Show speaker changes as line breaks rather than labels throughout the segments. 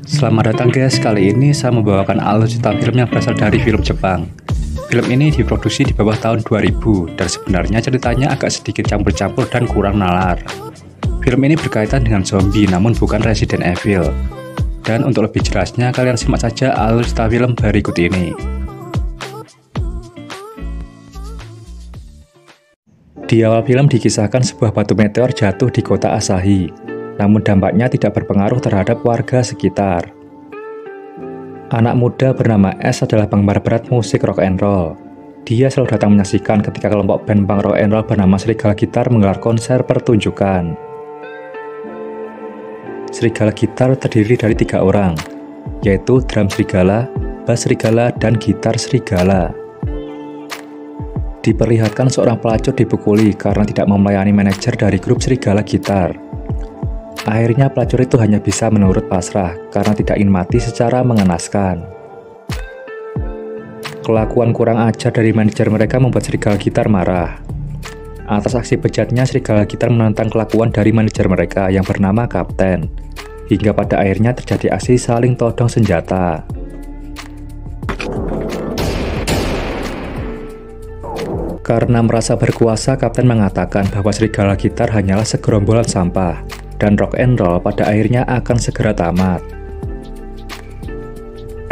Selamat datang guys, kali ini saya membawakan alur cerita film yang berasal dari film Jepang. Film ini diproduksi di bawah tahun 2000 dan sebenarnya ceritanya agak sedikit campur-campur dan kurang nalar. Film ini berkaitan dengan zombie namun bukan Resident Evil. Dan untuk lebih jelasnya kalian simak saja alur cerita film berikut ini. Di awal film dikisahkan sebuah batu meteor jatuh di kota Asahi, namun dampaknya tidak berpengaruh terhadap warga sekitar. Anak muda bernama S adalah penggemar berat musik rock and roll. Dia selalu datang menyaksikan ketika kelompok band punk rock and roll bernama Serigala Gitar menggelar konser pertunjukan. Serigala Gitar terdiri dari 3 orang, yaitu drum serigala, bass serigala, dan gitar serigala. Diperlihatkan seorang pelacur dipukuli karena tidak mau melayani manajer dari grup Serigala Gitar. Akhirnya pelacur itu hanya bisa menurut pasrah karena tidak ingin mati secara mengenaskan. Kelakuan kurang ajar dari manajer mereka membuat Serigala Gitar marah. Atas aksi bejatnya, Serigala Gitar menentang kelakuan dari manajer mereka yang bernama Kapten. Hingga pada akhirnya terjadi aksi saling todong senjata. Karena merasa berkuasa, Kapten mengatakan bahwa Serigala Gitar hanyalah segerombolan sampah, dan rock and roll pada akhirnya akan segera tamat.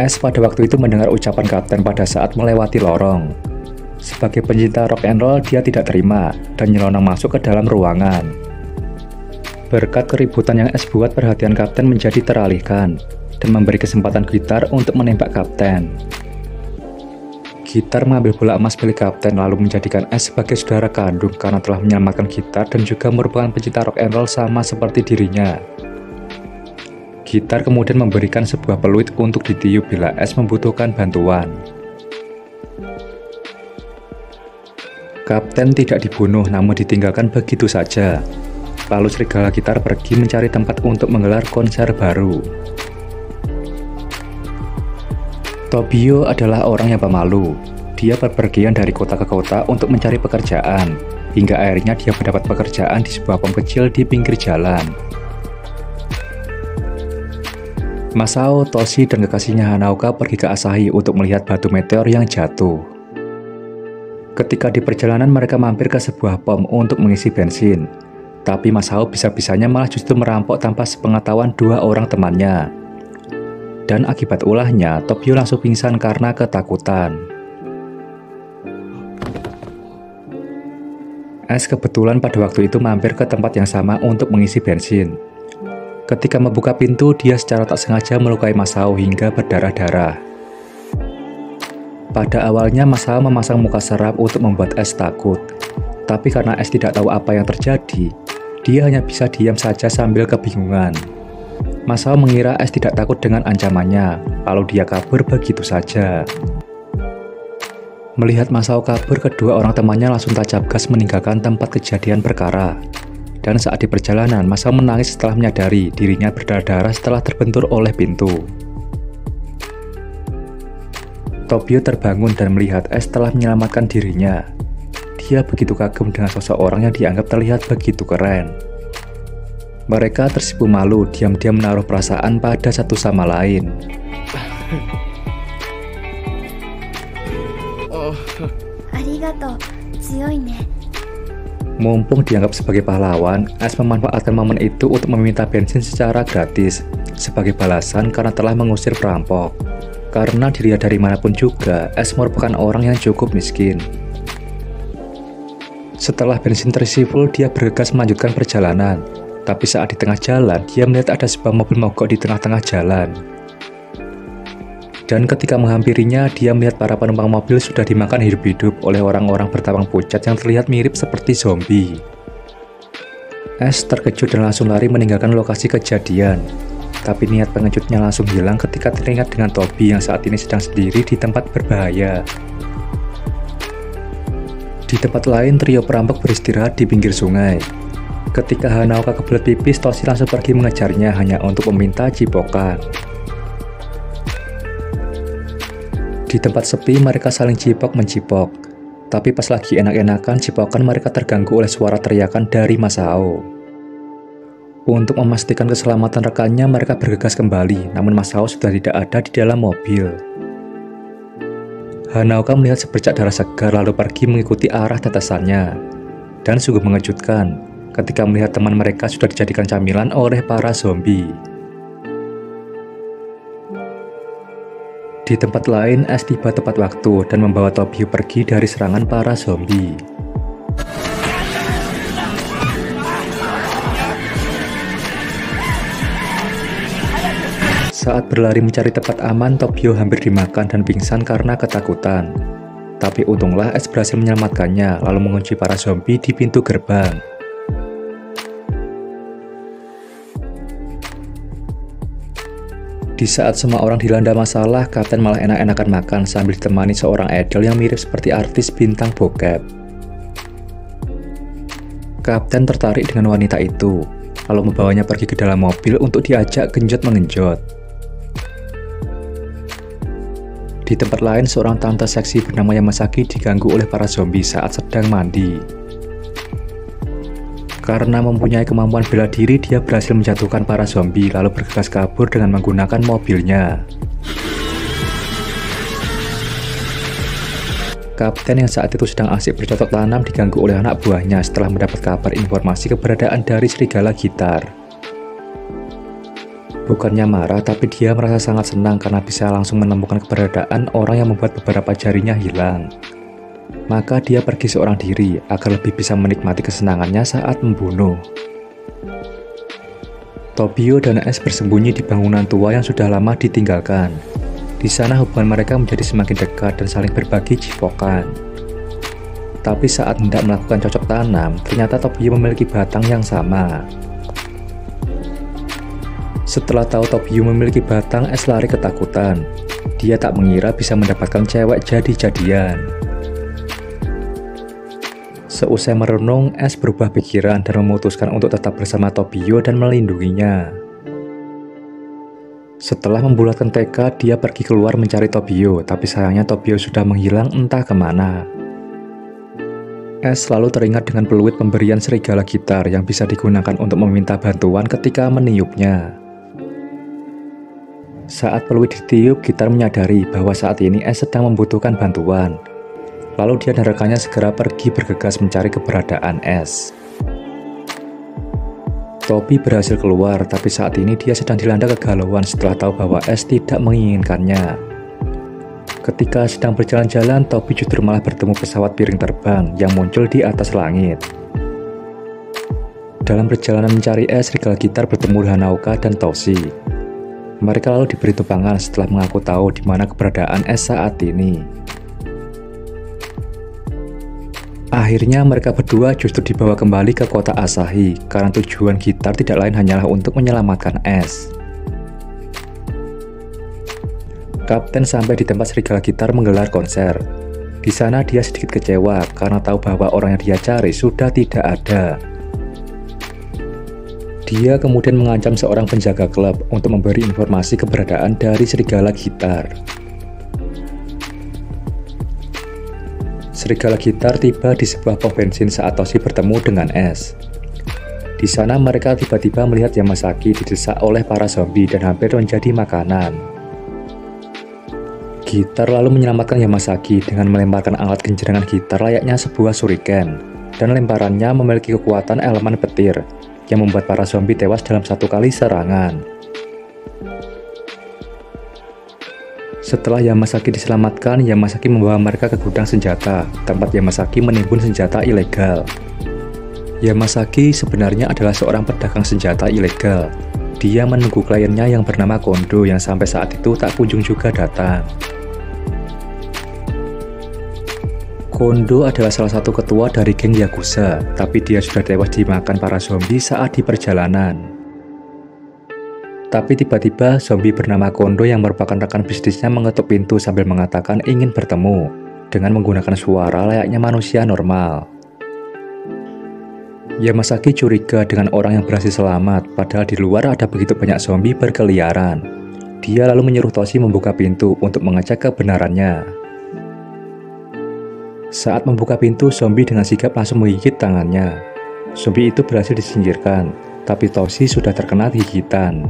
S pada waktu itu mendengar ucapan Kapten pada saat melewati lorong. Sebagai pencinta rock and roll, dia tidak terima dan nyelonong masuk ke dalam ruangan. Berkat keributan yang S buat, perhatian Kapten menjadi teralihkan dan memberi kesempatan Gitar untuk menembak Kapten. Gitar mengambil bola emas milik Kapten lalu menjadikan S sebagai saudara kandung karena telah menyelamatkan Gitar dan juga merupakan pencinta rock and roll sama seperti dirinya. Gitar kemudian memberikan sebuah peluit untuk ditiup bila S membutuhkan bantuan. Kapten tidak dibunuh namun ditinggalkan begitu saja. Lalu Serigala Gitar pergi mencari tempat untuk menggelar konser baru. Tobio adalah orang yang pemalu. Dia berpergian dari kota ke kota untuk mencari pekerjaan, hingga akhirnya dia mendapat pekerjaan di sebuah pom kecil di pinggir jalan. Masao, Toshi, dan kekasihnya Hanaoka pergi ke Asahi untuk melihat batu meteor yang jatuh. Ketika di perjalanan mereka mampir ke sebuah pom untuk mengisi bensin, tapi Masao bisa-bisanya malah justru merampok tanpa sepengetahuan 2 orang temannya. Dan akibat ulahnya, Tobio langsung pingsan karena ketakutan. S kebetulan pada waktu itu mampir ke tempat yang sama untuk mengisi bensin. Ketika membuka pintu, dia secara tak sengaja melukai Masao hingga berdarah-darah. Pada awalnya Masao memasang muka seram untuk membuat S takut. Tapi karena S tidak tahu apa yang terjadi, dia hanya bisa diam saja sambil kebingungan. Masao mengira S tidak takut dengan ancamannya, lalu dia kabur begitu saja. Melihat Masao kabur, kedua orang temannya langsung tancap gas meninggalkan tempat kejadian perkara. Dan saat di perjalanan, Masao menangis setelah menyadari dirinya berdarah-darah setelah terbentur oleh pintu. Tobio terbangun dan melihat S telah menyelamatkan dirinya. Dia begitu kagum dengan sosok orang yang dianggap terlihat begitu keren. Mereka tersipu malu, diam-diam menaruh perasaan pada satu sama lain. Mumpung dianggap sebagai pahlawan, S memanfaatkan momen itu untuk meminta bensin secara gratis sebagai balasan karena telah mengusir perampok. Karena dilihat dari manapun juga, S merupakan orang yang cukup miskin. Setelah bensin terisi full, dia bergegas melanjutkan perjalanan. Tapi saat di tengah jalan, dia melihat ada sebuah mobil mogok di tengah-tengah jalan. Dan ketika menghampirinya, dia melihat para penumpang mobil sudah dimakan hidup-hidup oleh orang-orang bertampang pucat yang terlihat mirip seperti zombie. S terkejut dan langsung lari meninggalkan lokasi kejadian. Tapi niat pengejutnya langsung hilang ketika teringat dengan Tobi yang saat ini sedang sendiri di tempat berbahaya. Di tempat lain, trio perampok beristirahat di pinggir sungai. Ketika Hanaoka kebelet pipis, Toshi langsung pergi mengejarnya hanya untuk meminta cipokan. Di tempat sepi, mereka saling cipok-mencipok. Tapi pas lagi enak-enakan cipokan, mereka terganggu oleh suara teriakan dari Masao. Untuk memastikan keselamatan rekannya, mereka bergegas kembali, namun Masao sudah tidak ada di dalam mobil. Hanaoka melihat sebercak darah segar lalu pergi mengikuti arah tetesannya. Dan sungguh mengejutkan ketika melihat teman mereka sudah dijadikan camilan oleh para zombie. Di tempat lain, Ash tiba tepat waktu dan membawa Tobio pergi dari serangan para zombie. Saat berlari mencari tempat aman, Tobio hampir dimakan dan pingsan karena ketakutan. Tapi untunglah Ash berhasil menyelamatkannya lalu mengunci para zombie di pintu gerbang. Di saat semua orang dilanda masalah, Kapten malah enak-enakan makan sambil ditemani seorang idol yang mirip seperti artis bintang bokep. Kapten tertarik dengan wanita itu, lalu membawanya pergi ke dalam mobil untuk diajak genjot-mengenjot. Di tempat lain, seorang tante seksi bernama Yamasaki diganggu oleh para zombie saat sedang mandi. Karena mempunyai kemampuan bela diri, dia berhasil menjatuhkan para zombie lalu bergegas kabur dengan menggunakan mobilnya. Kapten yang saat itu sedang asik bercocok tanam diganggu oleh anak buahnya setelah mendapat kabar informasi keberadaan dari serigala gitar. Bukannya marah, tapi dia merasa sangat senang karena bisa langsung menemukan keberadaan orang yang membuat beberapa jarinya hilang. Maka dia pergi seorang diri agar lebih bisa menikmati kesenangannya saat membunuh. Tobio dan Ash bersembunyi di bangunan tua yang sudah lama ditinggalkan. Di sana hubungan mereka menjadi semakin dekat dan saling berbagi cipokan. Tapi saat hendak melakukan cocok tanam, ternyata Tobio memiliki batang yang sama. Setelah tahu Tobio memiliki batang, Ash lari ketakutan. Dia tak mengira bisa mendapatkan cewek jadi-jadian. Seusai merenung, Ash berubah pikiran dan memutuskan untuk tetap bersama Tobio dan melindunginya. Setelah membulatkan tekad, dia pergi keluar mencari Tobio, tapi sayangnya Tobio sudah menghilang entah kemana. Ash selalu teringat dengan peluit pemberian serigala gitar yang bisa digunakan untuk meminta bantuan ketika meniupnya. Saat peluit ditiup, gitar menyadari bahwa saat ini Ash sedang membutuhkan bantuan. Lalu dia dan rekannya segera pergi bergegas mencari keberadaan Ash. Tobi berhasil keluar, tapi saat ini dia sedang dilanda kegalauan setelah tahu bahwa Ash tidak menginginkannya. Ketika sedang berjalan-jalan, Tobi justru malah bertemu pesawat piring terbang yang muncul di atas langit. Dalam perjalanan mencari Ash, serigala gitar bertemu Hanaoka dan Toshi. Mereka lalu diberi tumpangan setelah mengaku tahu di mana keberadaan Ash saat ini. Akhirnya mereka berdua justru dibawa kembali ke kota Asahi karena tujuan gitar tidak lain hanyalah untuk menyelamatkan Ash. Kapten sampai di tempat serigala gitar menggelar konser. Di sana dia sedikit kecewa karena tahu bahwa orang yang dia cari sudah tidak ada. Dia kemudian mengancam seorang penjaga klub untuk memberi informasi keberadaan dari serigala gitar. Serigala gitar tiba di sebuah pom bensin saat Toshi bertemu dengan Ash. Di sana mereka tiba-tiba melihat Yamasaki didesak oleh para zombie dan hampir menjadi makanan. Gitar lalu menyelamatkan Yamasaki dengan melemparkan alat genjrengan gitar layaknya sebuah shuriken, dan lemparannya memiliki kekuatan elemen petir yang membuat para zombie tewas dalam satu kali serangan. Setelah Yamasaki diselamatkan, Yamasaki membawa mereka ke gudang senjata, tempat Yamasaki menimbun senjata ilegal. Yamasaki sebenarnya adalah seorang pedagang senjata ilegal. Dia menunggu kliennya yang bernama Kondo yang sampai saat itu tak kunjung juga datang. Kondo adalah salah satu ketua dari geng Yakuza, tapi dia sudah tewas dimakan para zombie saat di perjalanan. Tapi tiba-tiba zombie bernama Kondo yang merupakan rekan bisnisnya mengetuk pintu sambil mengatakan ingin bertemu dengan menggunakan suara layaknya manusia normal. Yamasaki curiga dengan orang yang berhasil selamat, padahal di luar ada begitu banyak zombie berkeliaran. Dia lalu menyuruh Toshi membuka pintu untuk mengecek kebenarannya. Saat membuka pintu, zombie dengan sigap langsung menggigit tangannya. Zombie itu berhasil disingkirkan, tapi Toshi sudah terkena gigitan.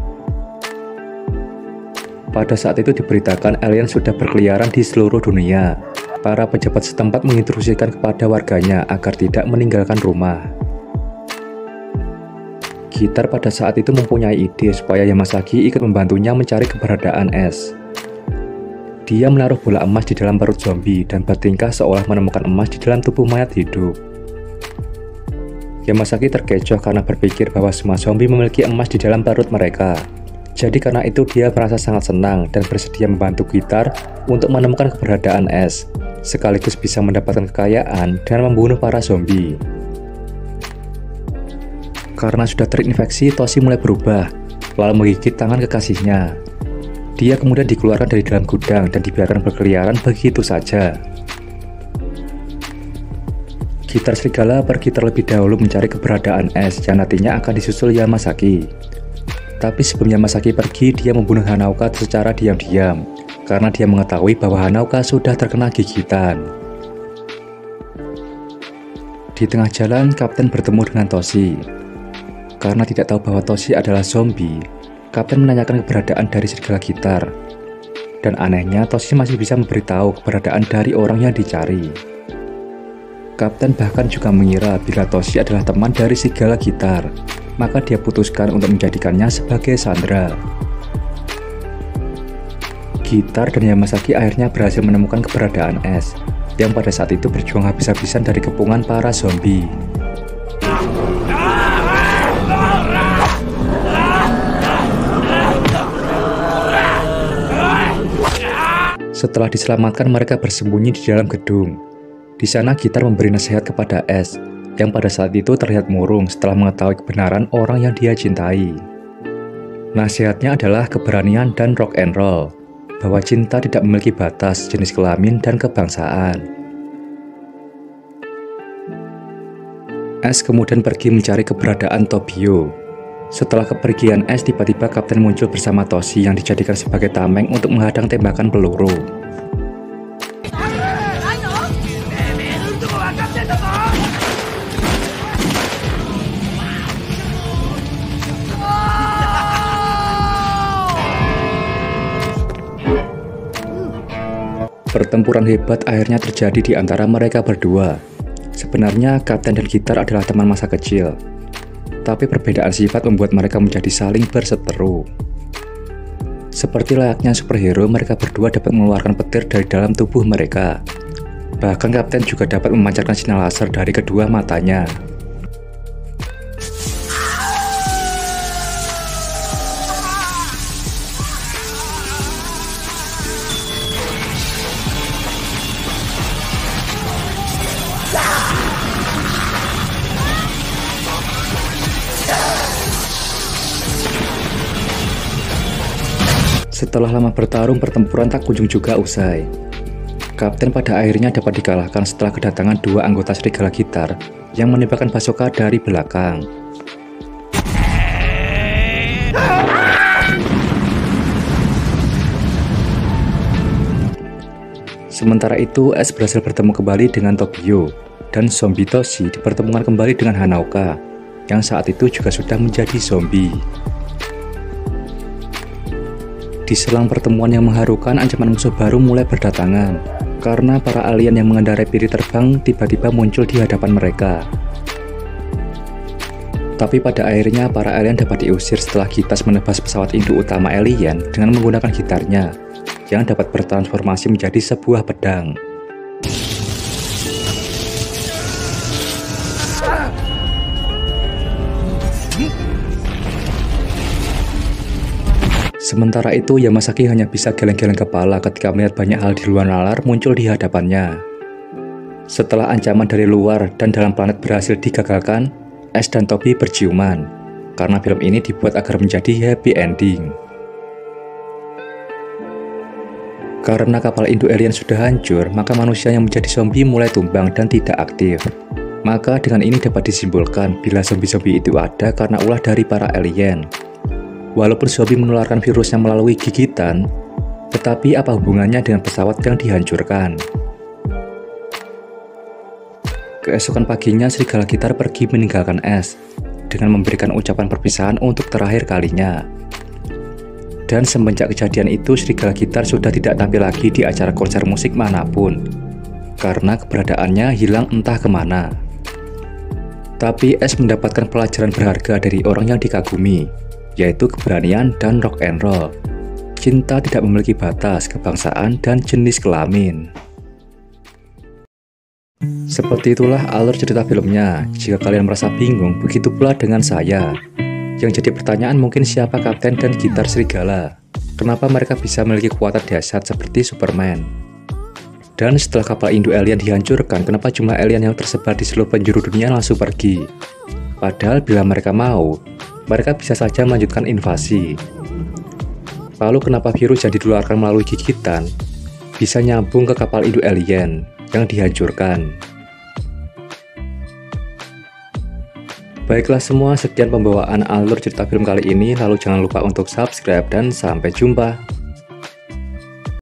Pada saat itu diberitakan alien sudah berkeliaran di seluruh dunia. Para pejabat setempat menginstruksikan kepada warganya agar tidak meninggalkan rumah. Gitar pada saat itu mempunyai ide supaya Yamasaki ikut membantunya mencari keberadaan es. Dia menaruh bola emas di dalam perut zombie dan bertingkah seolah menemukan emas di dalam tubuh mayat hidup. Yamasaki terkecoh karena berpikir bahwa semua zombie memiliki emas di dalam perut mereka. Jadi karena itu dia merasa sangat senang dan bersedia membantu Gitar untuk menemukan keberadaan es, sekaligus bisa mendapatkan kekayaan dan membunuh para zombie. Karena sudah terinfeksi, Toshi mulai berubah, lalu menggigit tangan kekasihnya. Dia kemudian dikeluarkan dari dalam gudang dan dibiarkan berkeliaran begitu saja. Gitar serigala pergi terlebih dahulu mencari keberadaan es yang nantinya akan disusul Yamasaki. Tapi sebelum Yamasaki pergi, dia membunuh Hanaoka secara diam-diam, karena dia mengetahui bahwa Hanaoka sudah terkena gigitan. Di tengah jalan, Kapten bertemu dengan Toshi. Karena tidak tahu bahwa Toshi adalah zombie, Kapten menanyakan keberadaan dari serigala Gitar. Dan anehnya, Toshi masih bisa memberitahu keberadaan dari orang yang dicari. Kapten bahkan juga mengira bila Toshi adalah teman dari serigala Gitar, maka dia putuskan untuk menjadikannya sebagai sandera. Gitar dan Yamasaki akhirnya berhasil menemukan keberadaan es, yang pada saat itu berjuang habis-habisan dari kepungan para zombie. Setelah diselamatkan, mereka bersembunyi di dalam gedung. Di sana Gitar memberi nasihat kepada Es, yang pada saat itu terlihat murung setelah mengetahui kebenaran orang yang dia cintai. Nasihatnya adalah keberanian dan rock and roll, bahwa cinta tidak memiliki batas, jenis kelamin, dan kebangsaan. Es kemudian pergi mencari keberadaan Tobio. Setelah kepergian Es, tiba-tiba Kapten muncul bersama Toshi yang dijadikan sebagai tameng untuk menghadang tembakan peluru. Pertempuran hebat akhirnya terjadi di antara mereka berdua. Sebenarnya Kapten dan Gitar adalah teman masa kecil, tapi perbedaan sifat membuat mereka menjadi saling berseteru. Seperti layaknya superhero, mereka berdua dapat mengeluarkan petir dari dalam tubuh mereka. Bahkan Kapten juga dapat memancarkan sinar laser dari kedua matanya. Setelah lama bertarung, pertempuran tak kunjung juga usai. Kapten pada akhirnya dapat dikalahkan setelah kedatangan dua anggota serigala Gitar yang menembakkan basoka dari belakang. Sementara itu, Es berhasil bertemu kembali dengan Tobio, dan zombie Toshi dipertemukan kembali dengan Hanaoka, yang saat itu juga sudah menjadi zombie. Di selang pertemuan yang mengharukan, ancaman musuh baru mulai berdatangan, karena para alien yang mengendarai piring terbang tiba-tiba muncul di hadapan mereka. Tapi pada akhirnya para alien dapat diusir setelah Gitas menebas pesawat induk utama alien dengan menggunakan gitarnya, yang dapat bertransformasi menjadi sebuah pedang. Sementara itu, Yamasaki hanya bisa geleng-geleng kepala ketika melihat banyak hal di luar nalar muncul di hadapannya. Setelah ancaman dari luar dan dalam planet berhasil digagalkan, Es dan Tobi berciuman, karena film ini dibuat agar menjadi happy ending. Karena kapal induk alien sudah hancur, maka manusia yang menjadi zombie mulai tumbang dan tidak aktif. Maka dengan ini dapat disimpulkan bila zombie-zombie itu ada karena ulah dari para alien. Walaupun zombie menularkan virusnya melalui gigitan, tetapi apa hubungannya dengan pesawat yang dihancurkan? Keesokan paginya, serigala Gitar pergi meninggalkan Es, dengan memberikan ucapan perpisahan untuk terakhir kalinya. Dan semenjak kejadian itu, serigala gitar sudah tidak tampil lagi di acara konser musik manapun, karena keberadaannya hilang entah kemana. Tapi S mendapatkan pelajaran berharga dari orang yang dikagumi, yaitu keberanian dan rock and roll. Cinta tidak memiliki batas, kebangsaan, dan jenis kelamin. Seperti itulah alur cerita filmnya. Jika kalian merasa bingung, begitu pula dengan saya. Yang jadi pertanyaan mungkin siapa kapten dan gitar serigala? Kenapa mereka bisa memiliki kekuatan dahsyat seperti Superman? Dan setelah kapal induk alien dihancurkan, kenapa jumlah alien yang tersebar di seluruh penjuru dunia langsung pergi? Padahal bila mereka mau, mereka bisa saja melanjutkan invasi. Lalu kenapa virus yang ditularkan melalui gigitan bisa nyambung ke kapal induk alien yang dihancurkan? Baiklah semua, sekian pembawaan alur cerita film kali ini. Lalu jangan lupa untuk subscribe dan sampai jumpa.